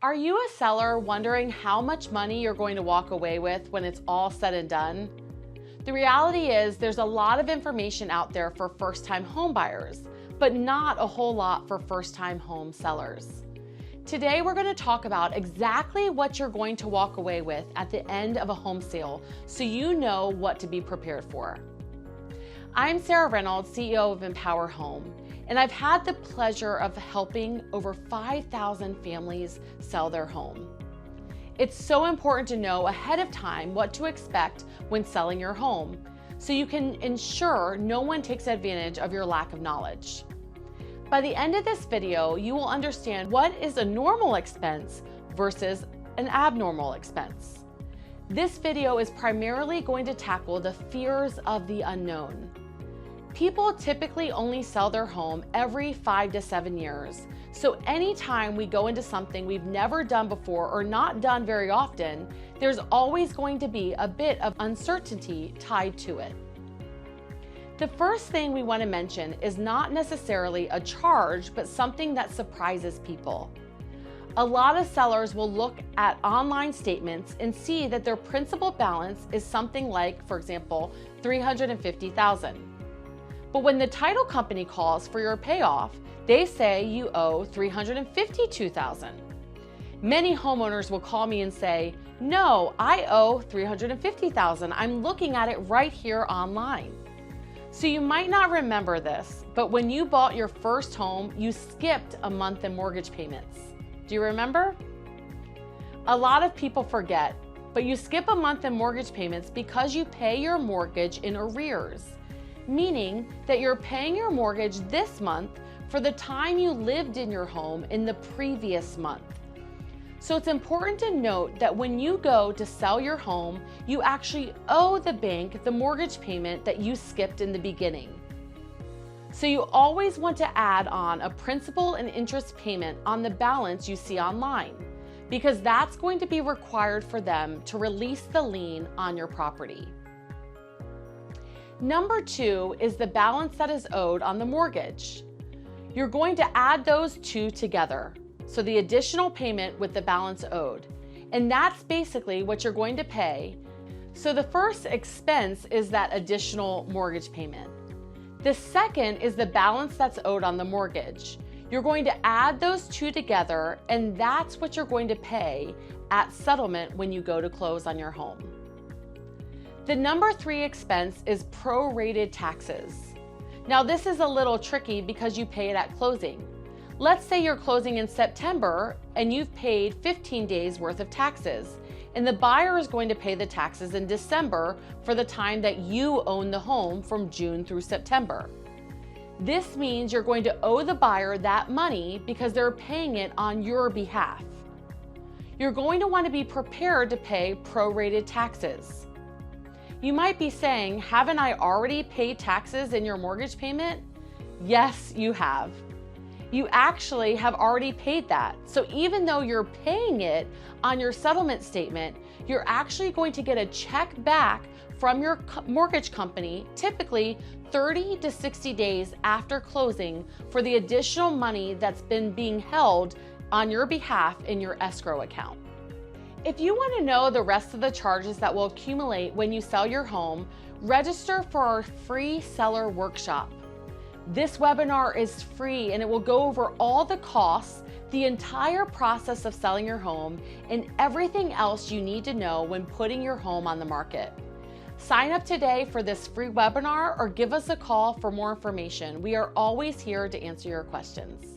Are you a seller wondering how much money you're going to walk away with when it's all said and done? The reality is there's a lot of information out there for first-time home buyers, but not a whole lot for first-time home sellers. Today, we're going to talk about exactly what you're going to walk away with at the end of a home sale so you know what to be prepared for. I'm Sarah Reynolds, CEO of EmpowerHome, and I've had the pleasure of helping over 5,000 families sell their home. It's so important to know ahead of time what to expect when selling your home, so you can ensure no one takes advantage of your lack of knowledge. By the end of this video, you will understand what is a normal expense versus an abnormal expense. This video is primarily going to tackle the fears of the unknown. People typically only sell their home every 5 to 7 years. So anytime we go into something we've never done before or not done very often, there's always going to be a bit of uncertainty tied to it. The first thing we want to mention is not necessarily a charge, but something that surprises people. A lot of sellers will look at online statements and see that their principal balance is something like, for example, $350,000. But when the title company calls for your payoff, they say you owe $352,000. Many homeowners will call me and say, "No, I owe $350,000. I'm looking at it right here online." So you might not remember this, but when you bought your first home, you skipped a month in mortgage payments. Do you remember? A lot of people forget, but you skip a month in mortgage payments because you pay your mortgage in arrears, meaning that you're paying your mortgage this month for the time you lived in your home in the previous month. So it's important to note that when you go to sell your home, you actually owe the bank the mortgage payment that you skipped in the beginning. So you always want to add on a principal and interest payment on the balance you see online, because that's going to be required for them to release the lien on your property. Number 2 is the balance that is owed on the mortgage. You're going to add those two together, so the additional payment with the balance owed, and that's basically what you're going to pay. So the first expense is that additional mortgage payment. The second is the balance that's owed on the mortgage. You're going to add those two together, and that's what you're going to pay at settlement when you go to close on your home. The number 3 expense is prorated taxes. Now this is a little tricky because you pay it at closing. Let's say you're closing in September and you've paid 15 days worth of taxes, and the buyer is going to pay the taxes in December for the time that you own the home from June through September. This means you're going to owe the buyer that money because they're paying it on your behalf. You're going to want to be prepared to pay prorated taxes. You might be saying, haven't I already paid taxes in your mortgage payment? Yes, you have. You actually have already paid that. So even though you're paying it on your settlement statement, you're actually going to get a check back from your mortgage company, typically 30 to 60 days after closing, for the additional money that's been being held on your behalf in your escrow account. If you want to know the rest of the charges that will accumulate when you sell your home, register for our free seller workshop. This webinar is free and it will go over all the costs, the entire process of selling your home, and everything else you need to know when putting your home on the market. Sign up today for this free webinar or give us a call for more information. We are always here to answer your questions.